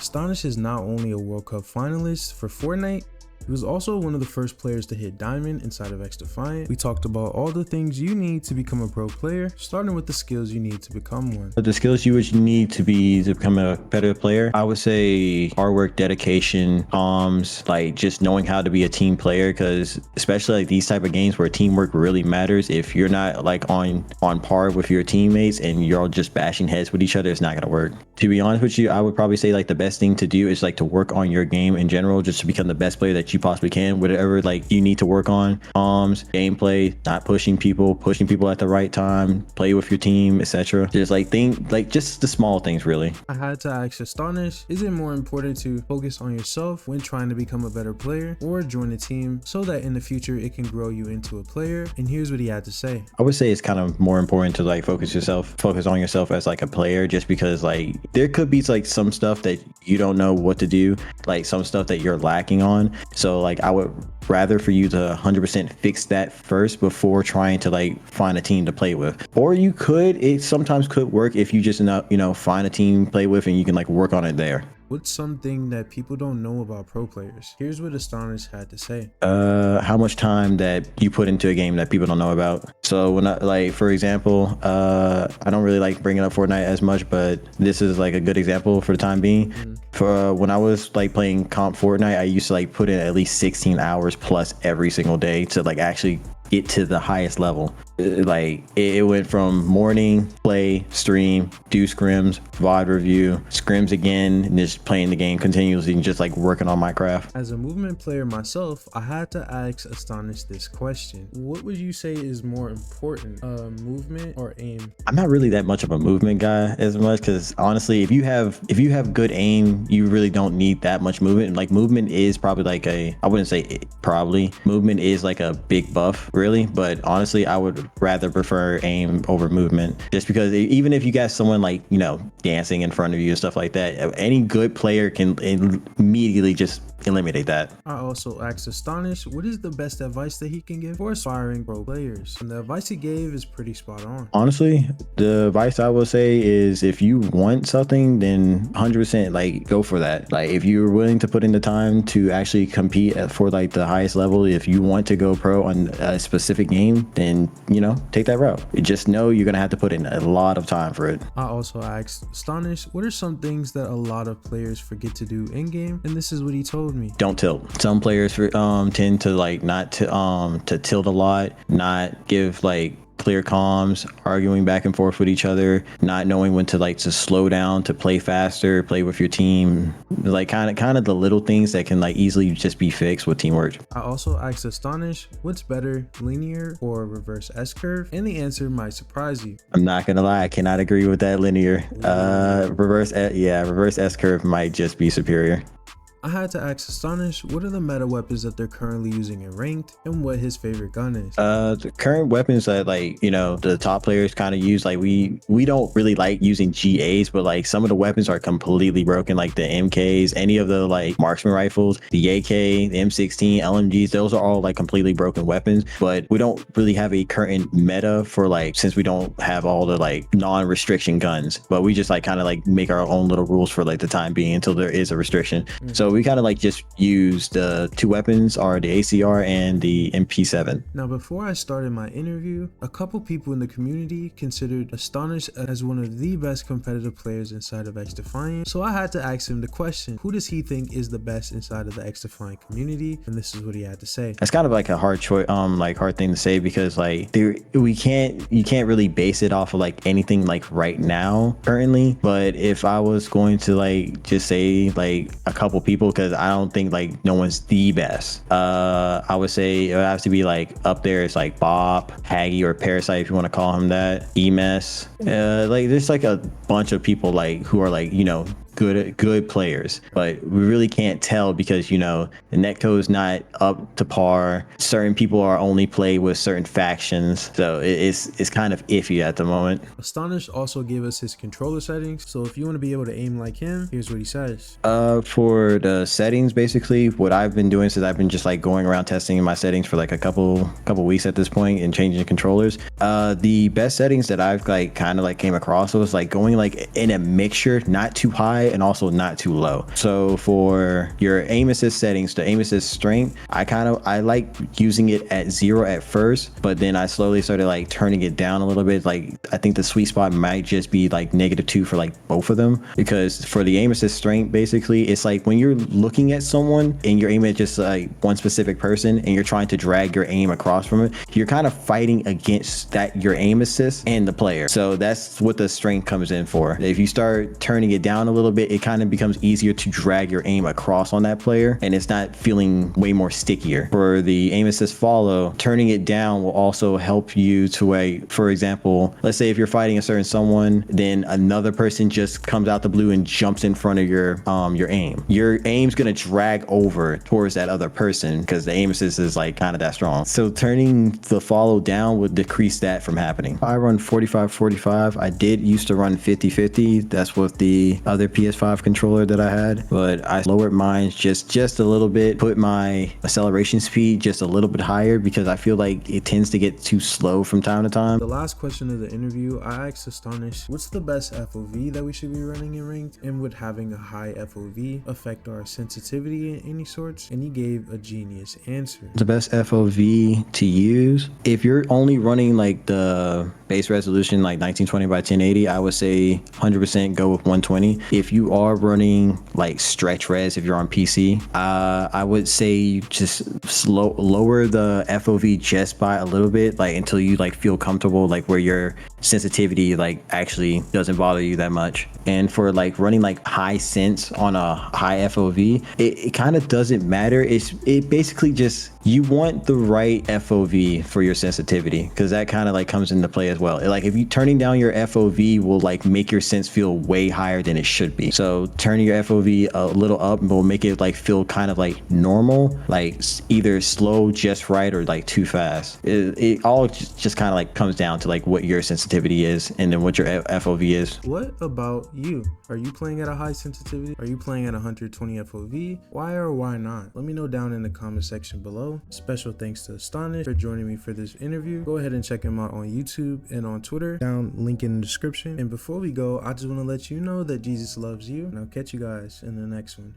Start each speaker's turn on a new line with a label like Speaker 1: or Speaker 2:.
Speaker 1: Astonish is not only a World Cup finalist for Fortnite, he was also one of the first players to hit Diamond inside of XDefiant. We talked about all the things you need to become a pro player, starting with the skills you need to become one.
Speaker 2: The skills you would need to become a better player, I would say hard work, dedication, comms, like just knowing how to be a team player, because especially like these type of games where teamwork really matters, if you're not like on par with your teammates and you're all just bashing heads with each other, it's not going to work. To be honest with you, I would probably say like the best thing to do is like to work on your game in general, just to become the best player that you possibly can. Whatever like you need to work on, comms, gameplay, not pushing people at the right time, play with your team, etc. Just like just the small things really.
Speaker 1: I had to ask Astonish, is it more important to focus on yourself when trying to become a better player, or join a team so that in the future it can grow you into a player? And here's what he had to say.
Speaker 2: I would say it's kind of more important to like focus on yourself as like a player, just because like there could be like some stuff that you don't know what to do, like some stuff that you're lacking on. So like I would rather for you to 100% fix that first before trying to like find a team to play with. Or it sometimes could work if you just find a team to play with and you can like work on it there.
Speaker 1: What's something that people don't know about pro players? Here's what Astonish had to say.
Speaker 2: How much time that you put into a game that people don't know about. So when for example, I don't really like bringing up Fortnite as much, but this is like a good example for the time being. For when I was like playing comp Fortnite, I used to like put in at least 16 hours plus every single day to like actually get to the highest level. Like it went from morning, play, stream, do scrims, VOD review, scrims again, and just playing the game continuously and just like working on my craft.
Speaker 1: As a movement player myself, I had to ask Astonish this question. What would you say is more important, movement or aim?
Speaker 2: I'm not really that much of a movement guy as much, because honestly, if you have good aim, you really don't need that much movement. Like movement is probably like movement is like a big buff really, but honestly I would rather prefer aim over movement, just because even if you got someone like dancing in front of you and stuff like that, any good player can immediately just eliminate that.
Speaker 1: I also asked Astonish what is the best advice that he can give for aspiring pro players, and the advice he gave is pretty spot on.
Speaker 2: Honestly, the advice I will say is if you want something, then 100% like go for that. Like if you're willing to put in the time to actually compete for like the highest level, if you want to go pro on a specific game, then take that route. Just know you're gonna have to put in a lot of time for it.
Speaker 1: I also asked Astonish what are some things that a lot of players forget to do in game, and this is what he told me.
Speaker 2: Don't tilt. Some players tend to like not to tilt a lot, not give like clear comms, arguing back and forth with each other, not knowing when to slow down, to play faster, play with your team, like kind of the little things that can like easily just be fixed with teamwork.
Speaker 1: I also asked Astonish what's better, linear or reverse S-curve, and the answer might surprise you.
Speaker 2: I'm not gonna lie, I cannot agree with that linear. Reverse S-curve might just be superior.
Speaker 1: I had to ask Astonish what are the meta weapons that they're currently using in ranked, and what his favorite gun is.
Speaker 2: The current weapons that the top players kind of use, like we don't really like using GAs, but like some of the weapons are completely broken, like the MKs, any of the like marksman rifles, the AK, the M16, LMGs, those are all like completely broken weapons. But we don't really have a current meta for since we don't have all the like non-restriction guns, but we just like kind of like make our own little rules for like the time being until there is a restriction. So we kind of like just use the two weapons, are the ACR and the MP7.
Speaker 1: Now before I started my interview, a couple people in the community considered Astonish as one of the best competitive players inside of XDefiant, so I had to ask him the question, who does he think is the best inside of the XDefiant community? And this is what he had to say.
Speaker 2: That's kind of like a hard choice, hard thing to say, because like you can't really base it off of like anything like right now currently. But if I was going to like just say like a couple people, because I don't think like no one's the best, I would say it would have to be like up there. It's like Bob, Haggy, or Parasite if you want to call him that, EMS. Like there's like a bunch of people like who are like good players, but we really can't tell because the netcode is not up to par. Certain people are only play with certain factions, so it's kind of iffy at the moment.
Speaker 1: Astonish also gave us his controller settings, so if you want to be able to aim like him, here's what he says.
Speaker 2: For the settings, basically what I've been doing since I've been just like going around testing my settings for like a couple weeks at this point and changing controllers, the best settings that I've like kind of like came across was like going like in a mixture, not too high high and also not too low. So for your aim assist settings, the aim assist strength, I like using it at 0 at first, but then I slowly started like turning it down a little bit. Like I think the sweet spot might just be like -2 for like both of them, because for the aim assist strength, basically it's like when you're looking at someone and you're aiming at just like one specific person and you're trying to drag your aim across from it, you're kind of fighting against that, your aim assist and the player. So that's what the strength comes in for. If you start turning it down a little bit, it kind of becomes easier to drag your aim across on that player, and it's not feeling way more stickier. For the aim assist follow, turning it down will also help you to for example, let's say if you're fighting a certain someone, then another person just comes out the blue and jumps in front of your aim. Your aim's gonna drag over towards that other person because the aim assist is like kind of that strong. So turning the follow down would decrease that from happening. I run 45-45. I did used to run 50-50. That's with the other PS5 controller that I had, but I lowered mine just a little bit, put my acceleration speed just a little bit higher because I feel like it tends to get too slow from time to time.
Speaker 1: The last question of the interview, I asked Astonish, what's the best FOV that we should be running in ranked, and would having a high FOV affect our sensitivity in any sorts? And he gave a genius answer.
Speaker 2: The best FOV to use, if you're only running like the base resolution like 1920 by 1080, I would say 100% go with 120. If you are running like stretch res, if you're on PC, I would say just lower the FOV just by a little bit, like until you like feel comfortable, like where your sensitivity like actually doesn't bother you that much. And for like running like high sense on a high FOV, it kind of doesn't matter. It basically just, you want the right FOV for your sensitivity, because that kind of like comes into play as well. Like if you turning down your FOV will like make your sense feel way higher than it should be. So turning your FOV a little up will make it like feel kind of like normal, like either slow just right or like too fast. It all just kind of like comes down to like what your sensitivity is and then what your FOV is.
Speaker 1: What about you? Are you playing at a high sensitivity? Are you playing at 120 FOV? Why or why not? Let me know down in the comment section below. Special thanks to Astonish for joining me for this interview. Go ahead and check him out on YouTube and on Twitter, down link in the description. And before we go, I just want to let you know that Jesus loves you, and I'll catch you guys in the next one.